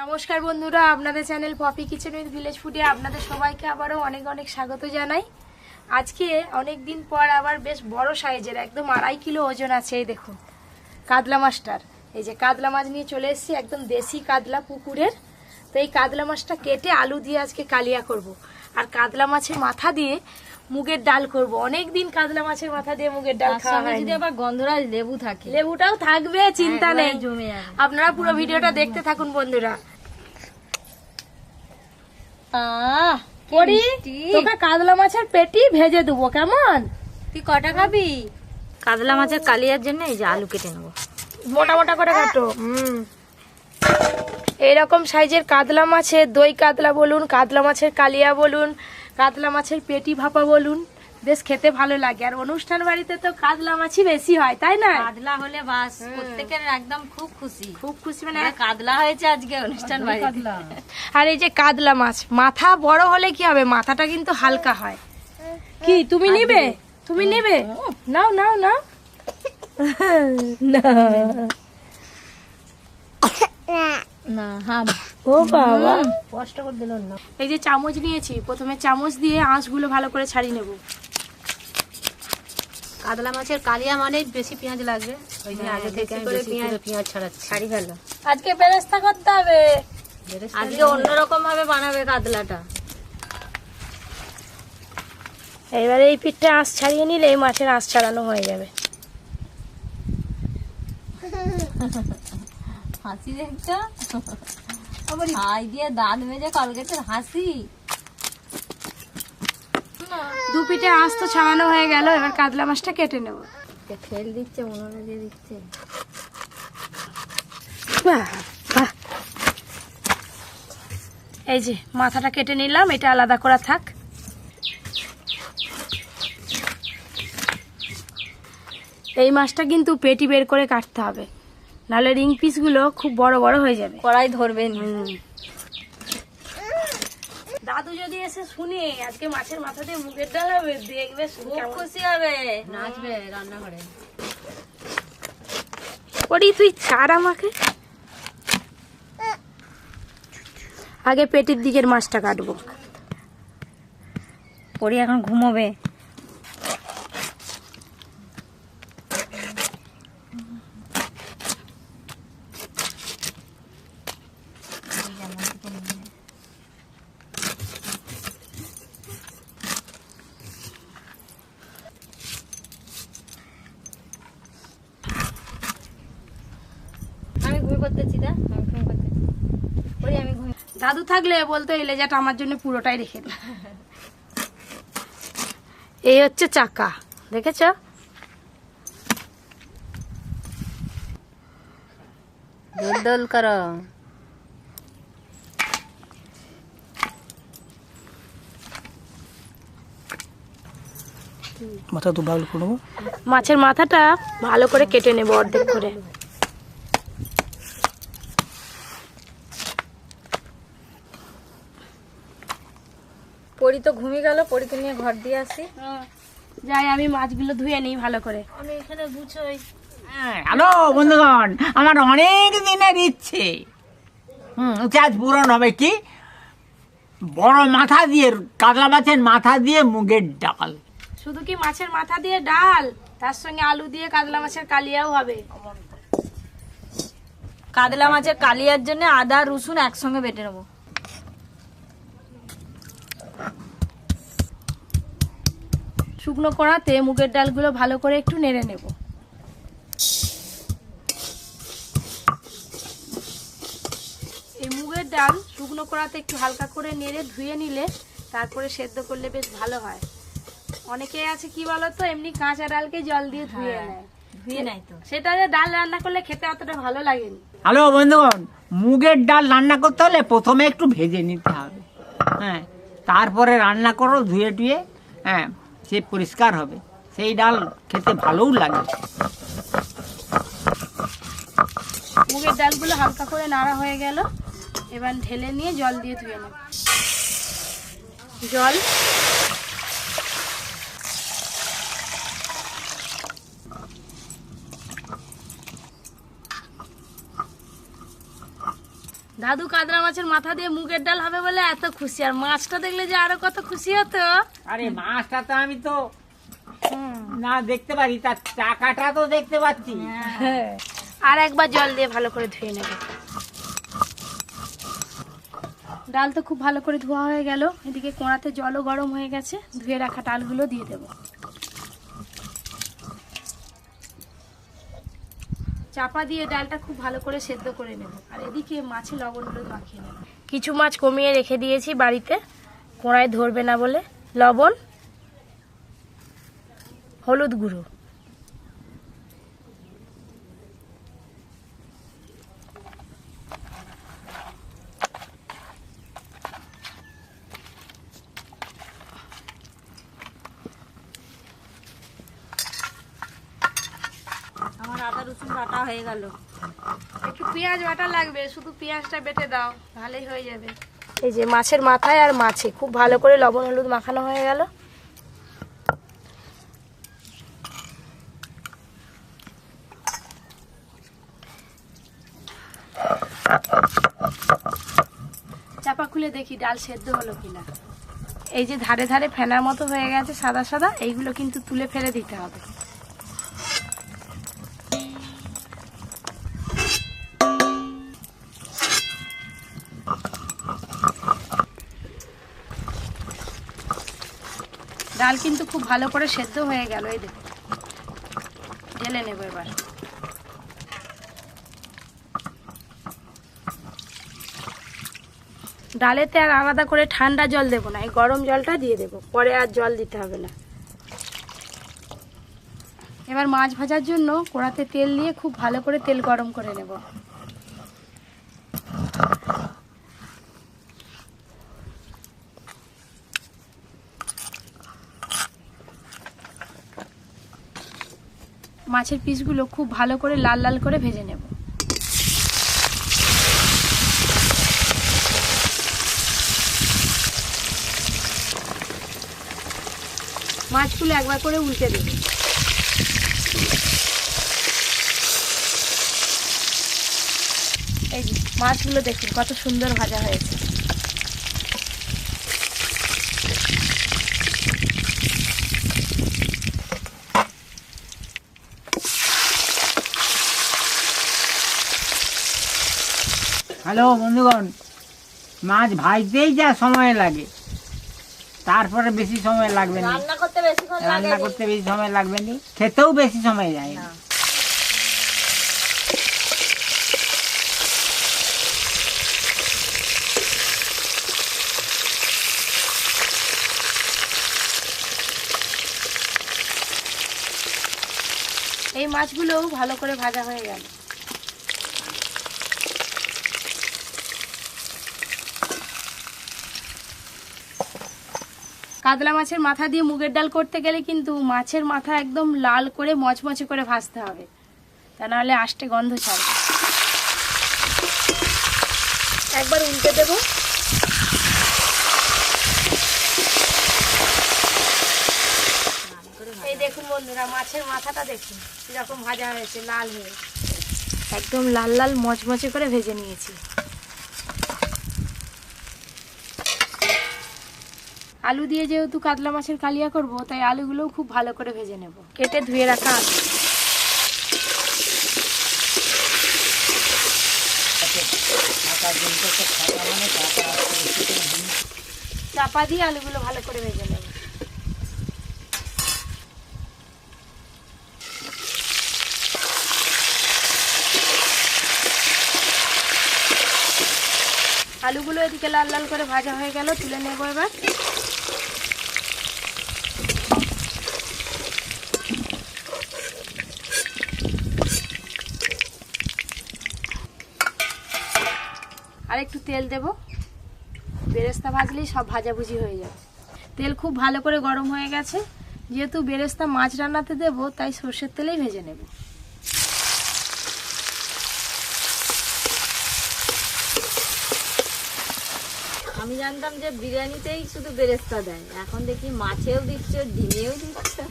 নমস্কার বন্ধুরা, আপনাদের channel Popy kitchen with village ফুডে আপনাদের সবাইকে আবারও অনেক অনেক স্বাগত জানাই। আজকে অনেক দিন পর আবার বেশ বড় সাইজের একদম 2.5 কিলো ওজন আছে। এই দেখুন কাতলা মাছটার, এই যে কাতলা মাছ নিয়ে চলে এসেছি, একদম দেশি কাতলা পুকুরের। তো এই কাতলা মাছটা কেটে আলু দিয়ে আজকে কালিয়া করব, আর কাতলা মাছের মাথা দিয়ে মুগের ডাল করব। অনেক দিন কাতলা মাছের মাথা দিয়ে মুগের ডাল খাওয়া হয়নি। যদি আবার গন্ধরাজ লেবু থাকে, লেবুটাও থাকবে, চিন্তা নেই। জমে যাবে। আপনারা পুরো ভিডিওটা দেখতে থাকুন বন্ধুরা। পরি, তোকে কাতলা মাছের পেটি ভেজে দেবো, কেমন? তুই কটা খাবি? কাতলা মাছের কালিয়ার জন্য এই যে আলু কেটে নেবো, মোটা মোটা করে কাটো। এইরকম সাইজের কাতলা মাছের দই কাতলা বলুন, কাতলা মাছের কালিয়া বলুন, কাতলা মাছের পেটি ভাপা বলুন, বেশ খেতে ভালো লাগে। আর অনুষ্ঠান বাড়িতে তো কাতলা মাছই বেশি হয়, তাই না? কাতলা হলে বাস প্রত্যেকের একদম খুব খুশি, খুব খুশি, মানে কাতলা হয়েছে আজকে অনুষ্ঠান বাড়িতে। আর এই যে কাতলা মাছ মাথা বড় হলে কি হবে, মাথাটা কিন্তু হালকা হয়। কি তুমি নিবে? তুমি নিবে? নাও নাও নাও। না হাম, ও বাবা, কষ্ট করে দিল না। এই যে চামচ নিয়েছি, প্রথমে চামচ দিয়ে আঁশগুলো ভালো করে ছাড়িয়ে নেব। কাতলা মাছের কালিয়া মানে বেশি পেঁয়াজ লাগবে, ওই জন্য আগে থেকে আমি বেশি করে পেঁয়াজ ছাড়ি ফেলো। আজকে বেরেস্তা করতে হবে, আজকে অন্যরকম ভাবে বানাবে কাতলাটা। এবারে এই পিঠটা আঁশ ছাড়িয়ে নিলে এই মাছের আঁশ ছাড়ানো হয়ে যাবে। হাসি দেখছো, আবার হাই দিয়ে দাঁত মেজে কলগেটের হাসি। দু পিঠে আঁশ তো ছাড়ানো হয়ে গেল, এবার কাতলা মাছটা কেটে নেব। ফেল দিচ্ছে, উনুনে দিয়ে দিচ্ছে। এই যে মাথাটা কেটে নিলাম, এটা আলাদা করা থাক। এই মাছটা কিন্তু পেটি বের করে কাটতে হবে, নাহলে রিং পিসগুলো খুব বড় বড় হয়ে যাবে, কড়াই ধরবে। দাদু যদি এসে শুনে আজকে মাছের মাথা দিয়ে মুগের ডাল হবে, দেখবে খুব খুশি হবে, নাচবে রান্নাঘরে। ওরে তুই ছাড় আমাকে, আগে পেটির দিকের মাছটা কাটবো। পরি এখন ঘুমোবে। আমি ঘুমিয়ে করতেছি, আমি ঘুমিয়ে। দাদু থাকলে বলতো এই লেজাটা আমার জন্য পুরোটাই রেখে দে। এই হচ্ছে চাকা, দেখেছ? দোল দোল করো। মাথা তো ভালো করবো, মাছের মাথাটা ভালো করে কেটে নেব অর্ধেক করে। পরি তো ঘুমিয়ে গেল, পরিকে নিয়ে ঘর দিয়ে আসি। যাই আমি মাছগুলো ধুয়ে নিই ভালো করে। আমি এখানে গুছোই। হ্যালো বন্ধুগণ, আমার অনেক দিনের ইচ্ছে, আজ পূরণ হবে। কি বড় মাথা দিয়ে, কাতলা মাছের মাথা দিয়ে মুগের ডাল। শুধু কি মাছের মাথা দিয়ে ডাল, তার সঙ্গে আলু দিয়ে কাতলা মাছের কালিয়াও হবে। কাতলা মাছের কালিয়ার জন্য আদা রসুন একসঙ্গে বেটে নেবো। শুকনো কড়াতে মুগের ডালগুলো ভালো করে একটু নেড়ে নেব। এই মুগের ডাল শুকনো কড়াতে একটু হালকা করে নেড়ে ধুয়ে নিলে তারপরে সেদ্ধ করলে বেশ ভালো হয়। অনেকে আছে কি বলতো, এমনি কাঁচা ডালকে জল দিয়ে ধুয়ে নেয়, ধুয়ে নাই তো। সেটা যে ডাল রান্না করলে খেতে অতটা ভালো লাগেনি। হ্যালো বন্ধুগণ, মুগের ডাল রান্না করতে হলে প্রথমে একটু ভেজে নিতে হবে, হ্যাঁ, তারপরে রান্না করো ধুয়ে টুয়ে, হ্যাঁ, সে পরিষ্কার হবে, সেই ডাল খেতে ভালোও লাগে। মুগের ডালগুলো হালকা করে নাড়া হয়ে গেল, এবার ঢেলে নিয়ে জল দিয়ে ধুয়ে নেব। জল দাদু কাতলা মাছের মাথা দিয়ে মুগের ডাল হবে বলে এত খুশি, আর মাছটা দেখলে যে আরো কত খুশি হতো। আরে মাছটা তো আমি তো না দেখতে পারি, তার টাকাটা তো দেখতে পাচ্ছি। হ্যাঁ, আর একবার জল দিয়ে ভালো করে ধুয়ে নেবে। ডাল তো খুব ভালো করে ধোয়া হয়ে গেল, এদিকে কোড়াতে জলও গরম হয়ে গেছে, ধুয়ে রাখা ডালগুলো দিয়ে দেব। চাপা দিয়ে ডালটা খুব ভালো করে সেদ্ধ করে নেব, আর এদিকে মাছে লবণ হলুদ মাখিয়ে নেব। কিছু মাছ কমিয়ে রেখে দিয়েছি বাড়িতে, কোড়ায় ধরবে না বলে। লবণ, হলুদ গুঁড়ো, আমার আদা রসুন বাটা হয়ে গেল। একটু পেঁয়াজ বাটা লাগবে, শুধু পেঁয়াজটা বেটে দাও, ভালোই হয়ে যাবে। এই যে মাছের মাথায় আর মাছে খুব ভালো করে লবণ হলুদ মাখানো হয়ে গেল। চাপা খুলে দেখি ডাল সেদ্ধ হলো কিনা। এই যে ধারে ধারে ফেনার মতো হয়ে গেছে সাদা সাদা, এইগুলো কিন্তু তুলে ফেলে দিতে হবে। ডাল কিন্তু খুব ভালো করে সেদ্ধ হয়ে গেল, এই দেখো। ঢেলে নেব এবার। ডালেতে আর আলাদা করে ঠান্ডা জল দেব না, এই গরম জলটা দিয়ে দেব, পরে আর জল দিতে হবে না। এবার মাছ ভাজার জন্য কড়াতে তেল দিয়ে খুব ভালো করে তেল গরম করে নেব। মাছের পিসগুলো খুব ভালো করে লাল লাল করে ভেজে নেব। মাছগুলো একবার করে উল্টে দেব। এই যে মাছগুলো দেখুন কত সুন্দর ভাজা হয়েছে। হ্যালো বন্ধুগণ, মাছ ভাজতেই যা সময় লাগে, তারপরে বেশি সময় লাগবে না। রান্না করতে বেশিক্ষণ লাগে রান্না করতে বেশি সময় লাগবে না, খেতেও বেশি সময় যায় না। এই মাছগুলোও ভালো করে ভাজা হয়ে গেল। কাতলা মাছের মাথা দিয়ে মুগের ডাল করতে গেলে কিন্তু মাছের মাথা একদম লাল করে মচমচে করে ভাজতে হবে, তা নাহলে আষ্টে গন্ধ ছাড়বে। একবার উল্টে দেব। এই দেখুন বন্ধুরা, মাছের মাথাটা দেখুন কিরকম ভাজা হয়েছে, লাল হয়ে একদম লাল লাল মচমচে করে ভেজে নিয়েছি। আলু দিয়ে যেহেতু কাতলা মাছের কালিয়া করব, তাই আলুগুলোও খুব ভালো করে ভেজে নেব। কেটে ধুয়ে রাখা আলু চাপা দিয়ে আলুগুলো ভালো করে ভেজে নেব। আলুগুলো এদিকে লাল লাল করে ভাজা হয়ে গেল, তুলে নেব এবার। আর একটু তেল দেব, বেরেস্তা ভাজলেই সব ভাজাভুজি হয়ে যাবে। তেল খুব ভালো করে গরম হয়ে গেছে, যেহেতু বেরেস্তা মাছ রান্নাতে দেব, তাই সর্ষের তেলেই ভেজে নেব। আমি জানতাম যে বিরিয়ানিতেই শুধু বেরেস্তা দেয়, এখন দেখি মাছেও দিচ্ছে, ডিমেও দিচ্ছে।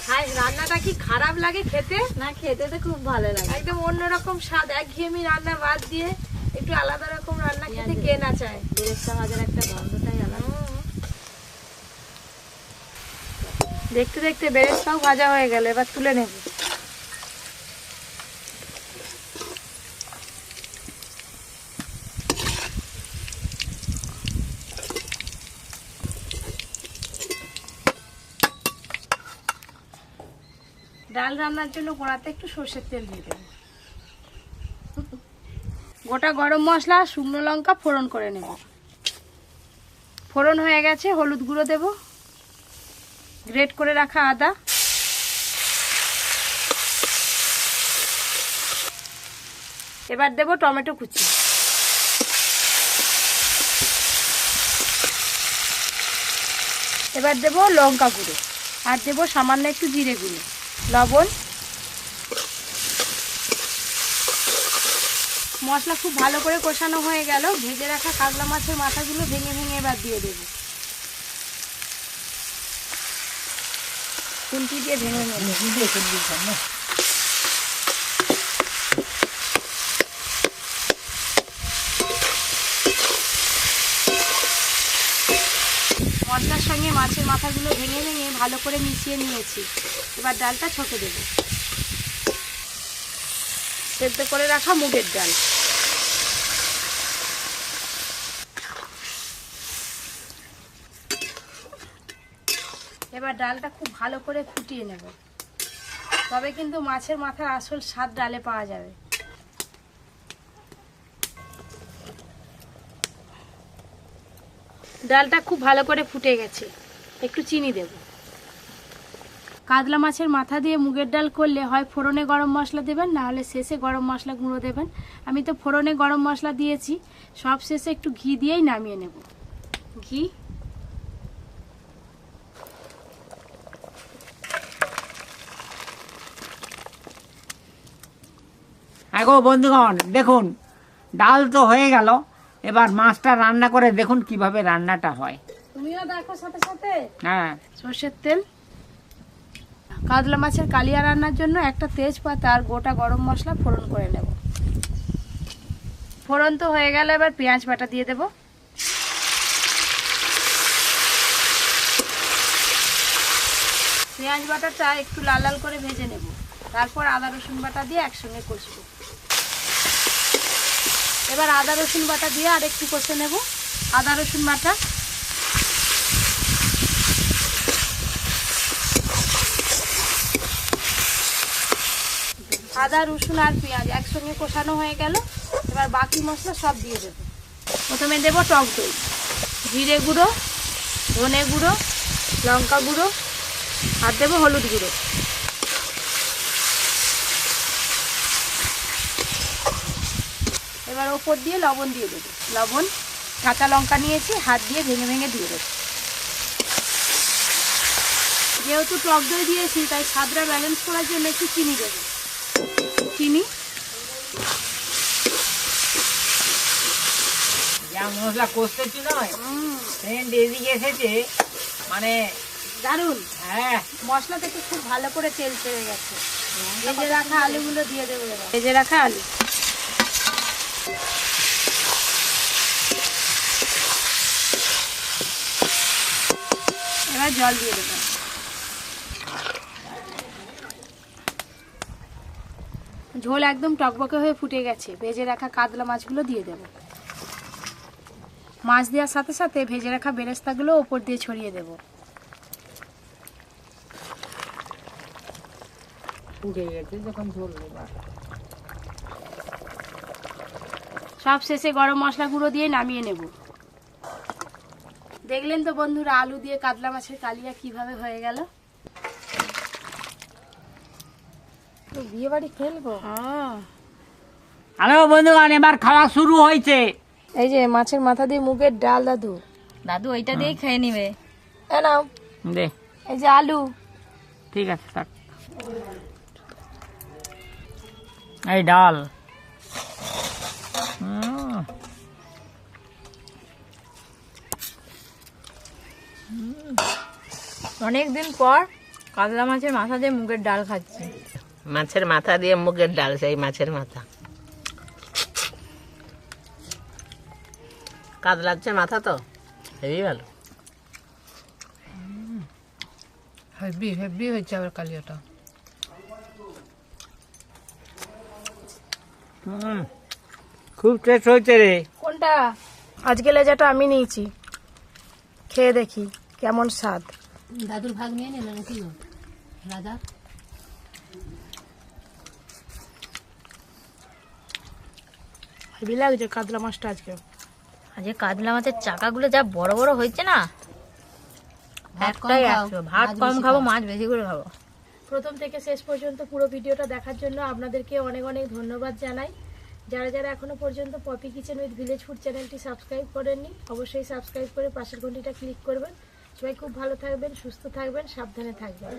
হাই, রান্নাটা কি খারাপ লাগে খেতে? না, খেতে তো খুব ভালো লাগে। একদম অন্যরকম স্বাদ, একঘেয়েমি রান্না বাদ দিয়ে একটু একটু আলাদা রকম রান্না খেতে কে না চায়। বেরেস্তা ভাজার একটা গন্ধটাই আলাদা। দেখতে দেখতে বেরেস্তাও ভাজা হয়ে গেল, এবার তুলে নেব। ডাল রান্নার জন্য কড়াতে একটু সর্ষের তেল দিয়ে দেব। গোটা গরম মশলা, শুকনো লঙ্কা ফোড়ন করে নেব। ফোড়ন হয়ে গেছে, হলুদ গুঁড়ো দেব, গ্রেট করে রাখা আদা, এবার দেব টমেটো কুচি, এবার দেব লঙ্কা গুঁড়ো, আর দেব সামান্য একটু জিরে গুঁড়ো, লবণ। মশলা খুব ভালো করে কষানো হয়ে গেল, ভেজে রাখা কাতলা মাছের মাথাগুলো ভেঙে ভেঙে এবার দিয়ে দেব। খুন্তি দিয়ে ভেঙে নেব। মশলার সঙ্গে মাছের মাথাগুলো ভেঙে ভেঙে ভালো করে মিশিয়ে নিয়েছি। এবার ডালটা ছকে দেব। সেদ্ধ করে রাখা মুগের ডাল, এবার ডালটা খুব ভালো করে ফুটিয়ে নেব, তবে কিন্তু মাছের মাথার আসল স্বাদ ডালে পাওয়া যাবে। ডালটা খুব ভালো করে ফুটে গেছে, একটু চিনি দেব। কাতলা মাছের মাথা দিয়ে মুগের ডাল করলে হয় ফোড়নে গরম মশলা দেবেন, না হলে শেষে গরম মশলা গুঁড়ো দেবেন। আমি তো ফোড়নে গরম মশলা দিয়েছি, সব শেষে একটু ঘি দিয়েই নামিয়ে নেব। ঘি, আগো বন্ধুগণ দেখুন, ডাল তো হয়ে গেল, এবার মাছটা রান্না করে দেখুন কিভাবে রান্নাটা হয়। তুমিও দেখো সাথে সাথে। হ্যাঁ, সর্ষের তেল, কাতলা মাছের কালিয়া রান্নার জন্য একটা তেজপাতা আর গোটা গরম মশলা ফোড়ন করে নেব। ফোড়ন তো হয়ে গেল, এবার পেঁয়াজ বাটা দিয়ে দেব। পেঁয়াজ বাটাটা একটু লাল লাল করে ভেজে নেব, তারপর আদা রসুন বাটা দিয়ে একসঙ্গে কষবো। এবার আদা রসুন বাটা দিয়ে আর একটু কষে নেব। আদা রসুন বাটা, আদা রসুন আর পেঁয়াজ একসঙ্গে কষানো হয়ে গেল, এবার বাকি মশলা সব দিয়ে দেব। প্রথমে দেব টক দই, জিরে গুঁড়ো, ধনে গুঁড়ো, লঙ্কা গুঁড়ো, আর দেব হলুদ গুঁড়ো। এবার ওপর দিয়ে লবণ দিয়ে দেবো। লবণ, কাঁচা লঙ্কা নিয়েছি, হাত দিয়ে ভেঙে ভেঙে দিয়ে দেবো। যেহেতু টক দই দিয়েছি তাই স্বাদটা ব্যালেন্স করার জন্য একটু চিনি দেবো। চিনি, যা মশলা কষতেছি নয়, ফ্রেন্ড এদিকে এসেছে, মানে দারুন। হ্যাঁ, মশলা থেকে খুব ভালো করে তেল ছেড়ে গেছে। ভেজে রাখা আলুগুলো দিয়ে দেবো। এবার ভেজে রাখা আলু, এবার জল দিয়ে দেবো। ঝোল একদম টকবকে হয়ে ফুটে গেছে, ভেজে রাখা কাতলা মাছগুলো দিয়ে দেব। মাছ দেওয়ার সাথে সাথে ভেজে রাখা বেরেস্তাগুলো ওপর দিয়ে ছড়িয়ে দেব। ফুটে গেছে যখন ঝোল এবার সব শেষে গরম মশলা গুঁড়ো দিয়ে নামিয়ে নেব। দেখলেন তো বন্ধুরা, আলু দিয়ে কাতলা মাছের কালিয়া কিভাবে হয়ে গেল। তো বিয়ে বাড়ি খেলবো। হ্যালো বন্ধুগণ, এবার খাওয়া শুরু হয়েছে। এই যে মাছের মাথা দিয়ে মুগের ডাল। দাদু, দাদু ওইটা দিয়েই খেয়ে নিবে। নাও, দে, এই যে আলু। ঠিক আছে থাক। এই ডাল, অনেকদিন পর কাতলা মাছের মাথা দিয়ে মুগের ডাল খাচ্ছি। মাছের মাথা দিয়ে মুগের ডাল, সেই মাছের মাথা। কাতলাচ্ছে মাথা তো হেভি ভালো। হেভি হেভি হয়েছে আবার কালিয়াটা। খুব টেস্ট হয়েছে রে। কোনটা? আজকে লেজাটা আমি নিয়েছি, খেয়ে দেখি কেমন স্বাদ। দাদুর ভাগ নিয়ে নিল নাকি গো রাজা? হেভি লাগছে কাতলা মাছটা আজকে। আজকে কাতলা মাছের চাকাগুলো যা বড় বড় হয়েছে না, একটাই একশো। ভাত কম খাবো, মাছ বেশি করে খাবো। প্রথম থেকে শেষ পর্যন্ত পুরো ভিডিওটা দেখার জন্য আপনাদেরকে অনেক অনেক ধন্যবাদ জানাই। যারা যারা এখনো পর্যন্ত Poppy kitchen with Village Food চ্যানেলটি সাবস্ক্রাইব করেননি, অবশ্যই সাবস্ক্রাইব করে পাশের ঘন্টিটা ক্লিক করবেন। সবাই খুব ভালো থাকবেন, সুস্থ থাকবেন, সাবধানে থাকবেন।